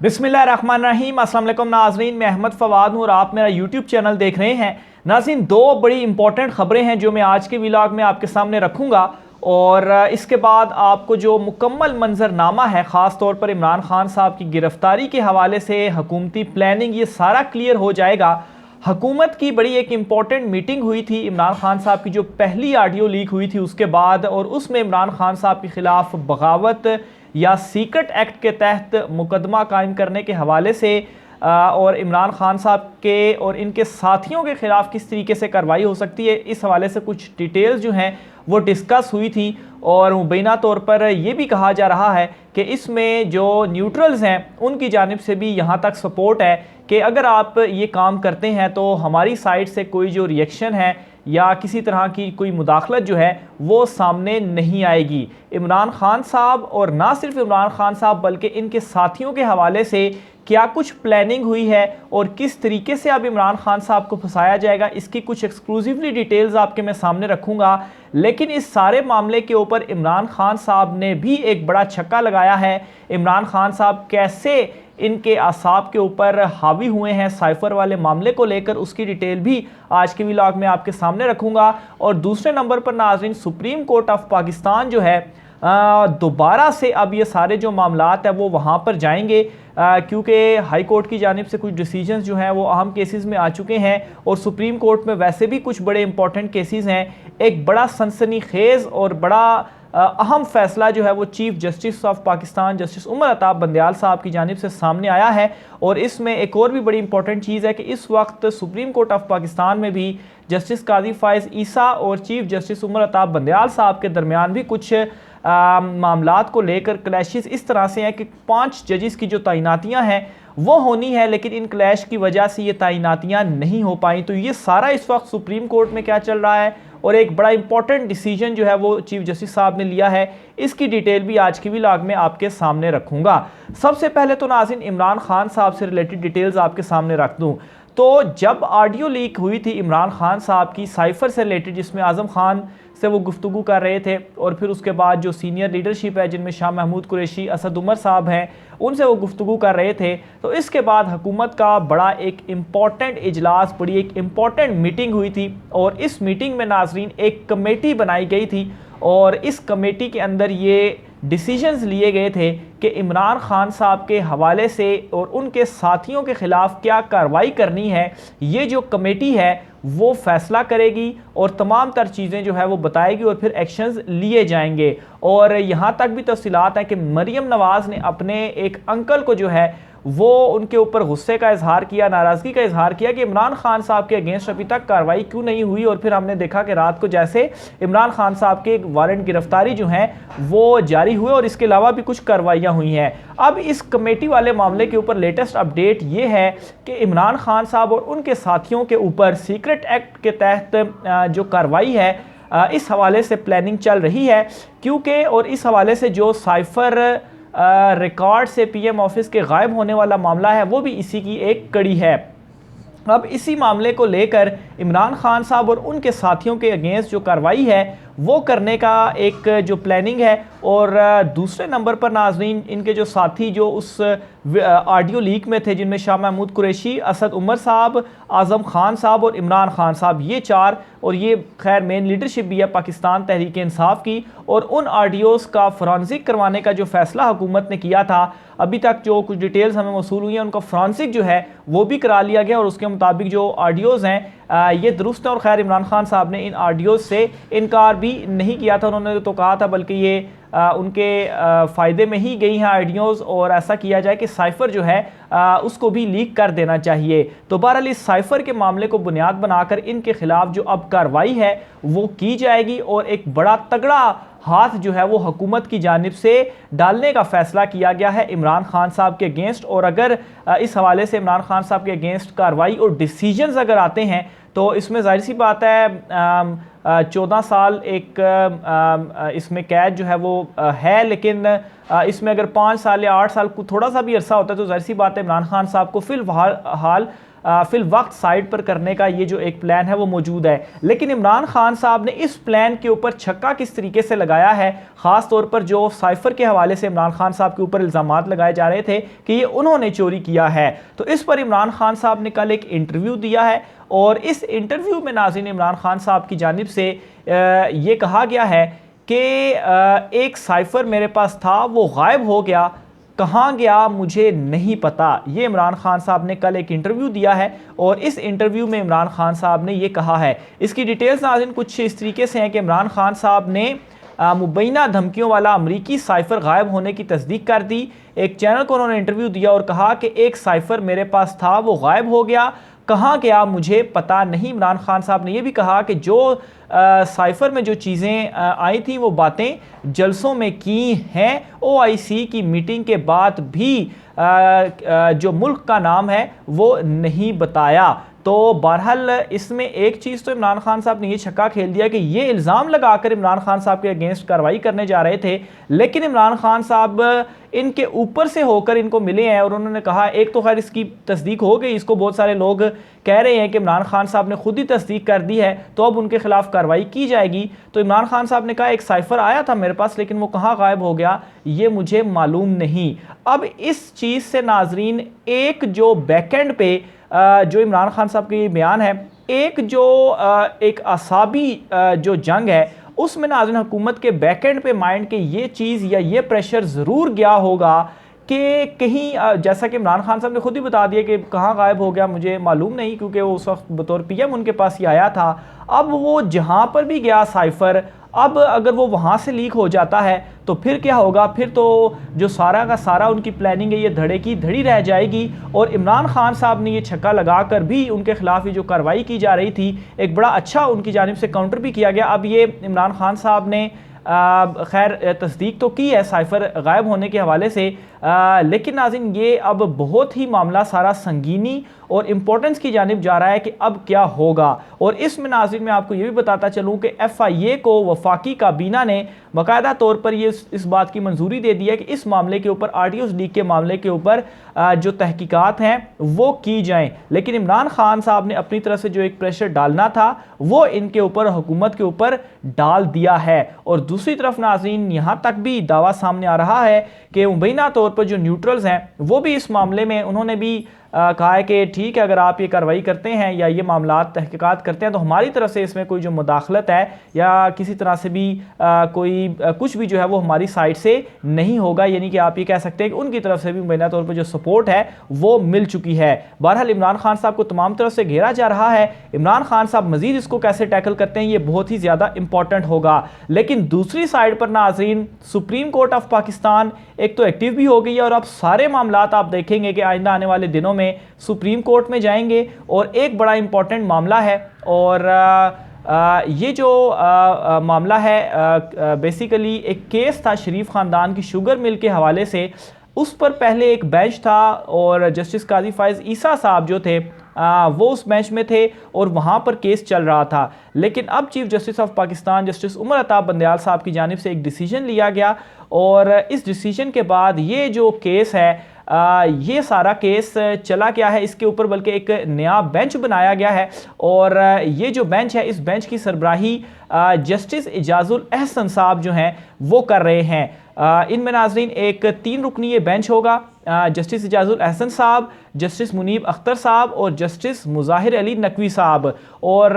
बिस्मिल्लाहिर्रहमानिर्रहीम। अस्सलाम वालेकुम नाज़रीन, मैं अहमद फवाद हूँ और आप मेरा यूट्यूब चैनल देख रहे हैं। नाज़रीन, दो बड़ी इंपॉर्टेंट ख़बरें हैं जो मैं आज के व्लॉग में आपके सामने रखूँगा और इसके बाद आपको जो मुकम्मल मंजरनामा है, ख़ास तौर पर इमरान खान साहब की गिरफ़्तारी के हवाले से हुकूमती प्लानिंग, ये सारा क्लियर हो जाएगा। हुकूमत की बड़ी एक इम्पॉर्टेंट मीटिंग हुई थी इमरान खान साहब की, जो पहली ऑडियो लीक हुई थी उसके बाद, और उसमें इमरान खान साहब के ख़िलाफ़ बगावत या सीक्रेट एक्ट के तहत मुकदमा कायम करने के हवाले से और इमरान खान साहब के और इनके साथियों के ख़िलाफ़ किस तरीके से कार्रवाई हो सकती है, इस हवाले से कुछ डिटेल्स जो हैं वो डिस्कस हुई थी। और मुबैना तौर पर यह भी कहा जा रहा है कि इसमें जो न्यूट्रल्स हैं उनकी जानिब से भी यहाँ तक सपोर्ट है कि अगर आप ये काम करते हैं तो हमारी साइड से कोई जो रिएक्शन है या किसी तरह की कोई मुदाखलत जो है वो सामने नहीं आएगी। इमरान खान साहब, और ना सिर्फ इमरान खान साहब बल्कि इनके साथियों के हवाले से क्या कुछ प्लानिंग हुई है और किस तरीके से अब इमरान खान साहब को फंसाया जाएगा, इसकी कुछ एक्सक्लूसिवली डिटेल्स आपके मैं सामने रखूँगा। लेकिन इस सारे मामले के ऊपर इमरान खान साहब ने भी एक बड़ा छक्का लगाया है। इमरान खान साहब कैसे इनके आसाब के ऊपर हावी हुए हैं साइफर वाले मामले को लेकर, उसकी डिटेल भी आज के व्लॉग में आपके सामने रखूँगा। और दूसरे नंबर पर नाज़रीन, सुप्रीम कोर्ट ऑफ पाकिस्तान जो है दोबारा से अब ये सारे जो मामलात है वो वहाँ पर जाएंगे, क्योंकि हाई कोर्ट की जानिब से कुछ डिसीजंस जो हैं वो अहम केसेस में आ चुके हैं और सुप्रीम कोर्ट में वैसे भी कुछ बड़े इंपॉर्टेंट केसेस हैं। एक बड़ा सनसनीखेज़ और बड़ा अहम फैसला जो है वो chief justice of Pakistan justice Umar Ata Bandial साहब की जानिब से सामने आया है। और इसमें एक और भी बड़ी इंपॉर्टेंट चीज़ है कि इस वक्त सुप्रीम कोर्ट ऑफ पाकिस्तान में भी जस्टिस काजी फाइज ईसा और चीफ जस्टिस उमर अताब बंदयाल साहब के दरमियान भी कुछ मामलात को लेकर क्लैशेस इस तरह से हैं कि 5 जजेस की जो तैनातियां हैं वो होनी है, लेकिन इन क्लैश की वजह से ये तैनातियां नहीं हो पाई। तो ये सारा इस वक्त सुप्रीम कोर्ट में क्या चल रहा है और एक बड़ा इंपॉर्टेंट डिसीजन जो है वो चीफ जस्टिस साहब ने लिया है, इसकी डिटेल भी आज की व्लॉग में आपके सामने रखूंगा। सबसे पहले तो नाज़रीन, इमरान खान साहब से रिलेटेड डिटेल्स आपके सामने रख दूं तो जब ऑडियो लीक हुई थी इमरान खान साहब की साइफर से रिलेटेड, जिसमें आज़म खान से वो गुफ्तगू कर रहे थे और फिर उसके बाद जो सीनियर लीडरशिप है जिनमें शाह महमूद कुरैशी, असद उमर साहब हैं, उनसे वो गुफ्तगू कर रहे थे, तो इसके बाद हुकूमत का बड़ा एक इम्पॉर्टेंट इजलास, बड़ी एक इम्पॉर्टेंट मीटिंग हुई थी। और इस मीटिंग में नाजरीन एक कमेटी बनाई गई थी और इस कमेटी के अंदर ये डिसीजंस लिए गए थे कि इमरान खान साहब के हवाले से और उनके साथियों के ख़िलाफ़ क्या कार्रवाई करनी है, ये जो कमेटी है वो फैसला करेगी और तमाम तर चीज़ें जो है वो बताएगी और फिर एक्शंस लिए जाएंगे। और यहाँ तक भी तफसीलात हैं कि मरीम नवाज़ ने अपने एक अंकल को जो है वो उनके ऊपर गुस्से का इजहार किया, नाराज़गी का इजहार किया कि इमरान खान साहब के अगेंस्ट अभी तक कार्रवाई क्यों नहीं हुई। और फिर हमने देखा कि रात को जैसे इमरान खान साहब के वारंट गिरफ्तारी जो हैं वो जारी हुए और इसके अलावा भी कुछ कार्रवाइयाँ हुई हैं। अब इस कमेटी वाले मामले के ऊपर लेटेस्ट अपडेट ये है कि इमरान खान साहब और उनके साथियों के ऊपर सीक्रेट एक्ट के तहत जो कार्रवाई है इस हवाले से प्लानिंग चल रही है, क्योंकि और इस हवाले से जो साइफर रिकॉर्ड से पीएम ऑफिस के गायब होने वाला मामला है वो भी इसी की एक कड़ी है। अब इसी मामले को लेकर इमरान खान साहब और उनके साथियों के अगेंस्ट जो कार्रवाई है वो करने का एक जो प्लानिंग है। और दूसरे नंबर पर नाजरीन, इनके जो साथी जो उस ऑडियो लीक में थे, जिनमें शाह महमूद कुरैशी, असद उमर साहब, आज़म खान साहब और इमरान खान साहब, ये 4, और ये खैर मेन लीडरशिप भी है पाकिस्तान तहरीक इंसाफ की। और उन ऑडियोज़ का फॉरेंसिक करवाने का जो फैसला हुकूमत ने किया था, अभी तक जो कुछ डिटेल्स हमें मौसूल हुई हैं उनका फॉरेंसिक जो है वो भी करा लिया गया और उसके मुताबिक जो ऑडियोज़ हैं ये दुरुस्त है। और खैर इमरान खान साहब ने इन ऑडियोज़ से इनकार भी नहीं किया था, उन्होंने तो कहा था बल्कि ये उनके फ़ायदे में ही गई हैं ऑडियोज़, और ऐसा किया जाए कि साइफर जो है उसको भी लीक कर देना चाहिए। तो बहरहाल इस साइफर के मामले को बुनियाद बनाकर इनके खिलाफ जो अब कार्रवाई है वो की जाएगी और एक बड़ा तगड़ा हाथ जो है वो हुकूमत की जानिब से डालने का फैसला किया गया है इमरान खान साहब के अगेंस्ट। और अगर इस हवाले से इमरान खान साहब के अगेंस्ट कार्रवाई और डिसीजंस अगर आते हैं तो इसमें जाहिर सी बात है 14 साल एक इसमें कैद जो है वो है, लेकिन इसमें अगर 5 साल या 8 साल को थोड़ा सा भी अरसा होता है तो जाहिर सी बात है इमरान खान साहब को फिल वक्त साइड पर करने का ये जो एक प्लान है वो मौजूद है। लेकिन इमरान खान साहब ने इस प्लान के ऊपर छक्का किस तरीके से लगाया है, ख़ास तौर पर जो साइफर के हवाले से इमरान खान साहब के ऊपर इल्ज़ामात लगाए जा रहे थे कि ये उन्होंने चोरी किया है, तो इस पर इमरान खान साहब ने कल एक इंटरव्यू दिया है और इस इंटरव्यू में नाज़रीन इमरान खान साहब की जानिब से ये कहा गया है कि एक साइफर मेरे पास था, वो गायब हो गया, कहाँ गया मुझे नहीं पता। ये इमरान खान साहब ने कल एक इंटरव्यू दिया है और इस इंटरव्यू में इमरान खान साहब ने ये कहा है। इसकी डिटेल्स नाज़रीन कुछ इस तरीके से हैं कि इमरान खान साहब ने मुबैना धमकियों वाला अमरीकी साइफर गायब होने की तस्दीक कर दी। एक चैनल को उन्होंने इंटरव्यू दिया और कहा कि एक साइफर मेरे पास था, वो गायब हो गया, कहाँ गया मुझे पता नहीं। इमरान खान साहब ने यह भी कहा कि जो साइफर में जो चीज़ें आई थी वो बातें जलसों में की हैं, OIC की मीटिंग के बाद भी जो मुल्क का नाम है वो नहीं बताया। तो बहरहाल इसमें एक चीज़ तो इमरान खान साहब ने ये छक्का खेल दिया कि ये इल्ज़ाम लगाकर इमरान खान साहब के अगेंस्ट कार्रवाई करने जा रहे थे, लेकिन इमरान खान साहब इनके ऊपर से होकर इनको मिले हैं और उन्होंने कहा, एक तो खैर इसकी तस्दीक हो गई, इसको बहुत सारे लोग कह रहे हैं कि इमरान खान साहब ने खुद ही तस्दीक कर दी है तो अब उनके खिलाफ कार्रवाई की जाएगी। तो इमरान खान साहब ने कहा एक साइफर आया था मेरे पास, लेकिन वो कहाँ गायब हो गया ये मुझे मालूम नहीं। अब इस चीज़ से नाजरीन एक जो बैकेंड पे जो इमरान खान साहब का ये बयान है, एक जो एक असाबी जो जंग है उसमें नाज़रीन हुकूमत के बैकेंड पे माइंड के ये चीज़ या ये प्रेशर ज़रूर गया होगा कि कहीं जैसा कि इमरान खान साहब ने खुद ही बता दिया कि कहाँ गायब हो गया मुझे मालूम नहीं, क्योंकि वो उस वक्त बतौर PM उनके पास ही आया था। अब वो जहाँ पर भी गया साइफर, अब अगर वो वहाँ से लीक हो जाता है तो फिर क्या होगा, फिर तो जो सारा का सारा उनकी प्लानिंग है ये धड़े की धड़ी रह जाएगी। और इमरान खान साहब ने ये छक्का लगाकर भी उनके खिलाफ ये जो कार्रवाई की जा रही थी, एक बड़ा अच्छा उनकी जानिब से काउंटर भी किया गया। अब ये इमरान खान साहब ने खैर तस्दीक तो की है साइफर गायब होने के हवाले से, लेकिन नाज़रीन ये अब बहुत ही मामला सारा संगीनी और इम्पोर्टेंस की जानिब जा रहा है कि अब क्या होगा। और इसमें नाज़रीन मैं आपको ये भी बताता चलूँ कि FIA को वफाकी काबीना ने बाकायदा तौर पर ये इस बात की मंजूरी दे दी है कि इस मामले के ऊपर, RTOs लीक के मामले के ऊपर जो तहकीकात हैं वो की जाएं। लेकिन इमरान खान साहब ने अपनी तरफ से जो एक प्रेशर डालना था वो इनके ऊपर, हुकूमत के ऊपर डाल दिया है। और दूसरी तरफ नाज़रीन यहाँ तक भी दावा सामने आ रहा है कि मुबैना तौर पर जो न्यूट्रल्स हैं वो भी इस मामले में उन्होंने भी कहा है कि ठीक है, अगर आप ये कार्रवाई करते हैं या ये मामलात तहकीकात करते हैं तो हमारी तरफ से इसमें कोई जो मुदाखलत है या किसी तरह से भी कोई कुछ भी जो है वो हमारी साइड से नहीं होगा। यानी कि आप ये कह सकते हैं कि उनकी तरफ से भी मुबैना तौर पर जो सपोर्ट है वो मिल चुकी है। बहरहाल इमरान खान साहब को तमाम तरफ से घेरा जा रहा है। इमरान खान साहब मजीद इसको कैसे टैकल करते हैं ये बहुत ही ज़्यादा इंपॉर्टेंट होगा। लेकिन दूसरी साइड पर नाज़रीन सुप्रीम कोर्ट ऑफ पाकिस्तान एक तो एक्टिव भी हो गई है और अब सारे मामलात आप देखेंगे कि आइंदा आने वाले दिनों में सुप्रीम कोर्ट में जाएंगे। और एक बड़ा इंपॉर्टेंट मामला है और ये जो मामला है बेसिकली एक केस था शरीफ ख़ानदान की शुगर मिल के हवाले से। उस पर पहले एक बेंच था और जस्टिस काजी फायज़ ईसा साहब जो थे वो उस बेंच में थे और वहाँ पर केस चल रहा था। लेकिन अब chief justice of Pakistan justice Umar Ata Bandial साहब की जानिब से एक डिसीजन लिया गया और इस डिसीजन के बाद ये जो केस है ये सारा केस चला गया है इसके ऊपर, बल्कि एक नया बेंच बनाया गया है। और ये जो बेंच है इस बेंच की सरबराही जस्टिस इजाजुल अहसन साहब जो हैं वो कर रहे हैं। इनमें नाजरीन एक 3 रुकनी ये बेंच होगा, जस्टिस इजाजुल अहसन साहब, जस्टिस मुनीब अख्तर साहब और जस्टिस मुजाहिर अली नकवी साहब। और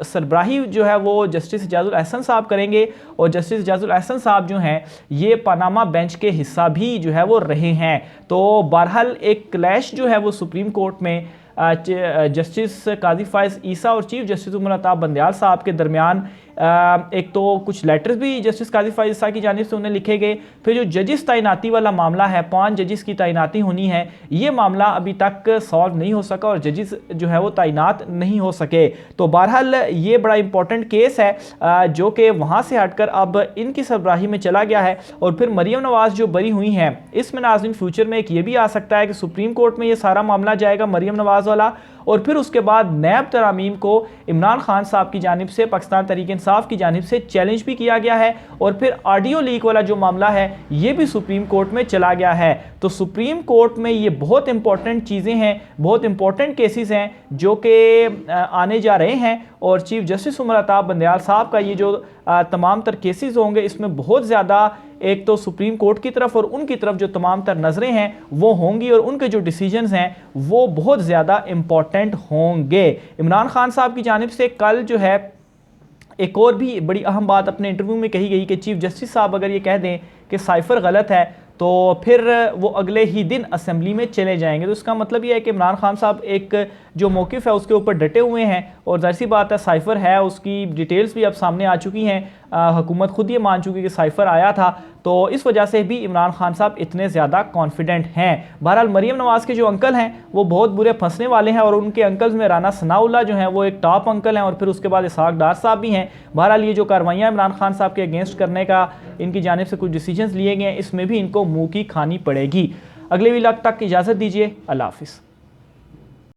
सरबराही जो है वो जस्टिस इजाजुल अहसन साहब करेंगे और जस्टिस इजाजुल अहसन साहब जो हैं ये पनामा बेंच के हिस्सा भी जो है वो रहे हैं। तो बहरहाल एक क्लैश जो है वो सुप्रीम कोर्ट में जस्टिस काजी फायज़ ईसा और चीफ जस्टिस उमर अताब बंदयाल साहब के दरमियान एक तो कुछ लेटर्स भी जस्टिस काजी फायज़ ईसा की जानिब से उन्हें लिखे गए। फिर जो जजिस तैनाती वाला मामला है, 5 जजिस की तैनाती होनी है, ये मामला अभी तक सॉल्व नहीं हो सका और जजिस जो है वो तैनात नहीं हो सके। तो बहरहाल ये बड़ा इंपॉर्टेंट केस है जो कि वहाँ से हटकर अब इनकी सरबराही में चला गया है। और फिर मरियम नवाज़ जो बरी हुई हैं, इसमें नाज़रीन फ्यूचर में एक ये भी आ सकता है कि सुप्रीम कोर्ट में ये सारा मामला जाएगा मरियम नवाज़ वाला और फिर उसके बाद नैब तरामीम को इमरान खान साहब की जानिब से, पाकिस्तान तहरीक इंसाफ की जानिब से चैलेंज भी किया गया है और फिर ऑडियो लीक वाला जो मामला है ये भी सुप्रीम कोर्ट में चला गया है। तो सुप्रीम कोर्ट में ये बहुत इंपॉर्टेंट चीज़ें हैं, बहुत इंपॉर्टेंट केसेस हैं जो कि आने जा रहे हैं और चीफ जस्टिस उमर अता बंदयाल साहब का ये जो तमाम तर केसेस होंगे इसमें बहुत ज़्यादा एक तो सुप्रीम कोर्ट की तरफ और उनकी तरफ जो तमाम तर नज़रें हैं वो होंगी और उनके जो डिसीजंस हैं वो बहुत ज़्यादा इंपॉर्टेंट होंगे। इमरान खान साहब की जानिब से कल जो है एक और भी बड़ी अहम बात अपने इंटरव्यू में कही गई कि चीफ जस्टिस साहब अगर ये कह दें कि साइफर गलत है तो फिर वो अगले ही दिन असेंबली में चले जाएंगे। तो इसका मतलब ये है कि इमरान खान साहब एक जो मौक़िफ़ है उसके ऊपर डटे हुए हैं और ज़ाहिर सी बात है साइफर है, उसकी डिटेल्स भी अब सामने आ चुकी हैं, हुकूमत खुद ये मान चुकी कि साइफर आया था, तो इस वजह से भी इमरान खान साहब इतने ज़्यादा कॉन्फिडेंट हैं। बहरहाल मरीम नवाज़ के जो अंकल हैं वो बहुत बुरे फंसने वाले हैं और उनके अंकल्स में राना सनाउल्लाह जो हैं वो एक टॉप अंकल हैं और फिर उसके बाद इसहाक डार साहब भी हैं। बहरहाल ये जो कार्रवाइयाँ इमरान खान साहब के अगेंस्ट करने का इनकी जानिब से कुछ डिसीजंस लिए गए हैं इसमें भी इनको मुँह की खानी पड़ेगी। अगले व्लॉग तक इजाज़त दीजिए, अल्लाह हाफ़िज़।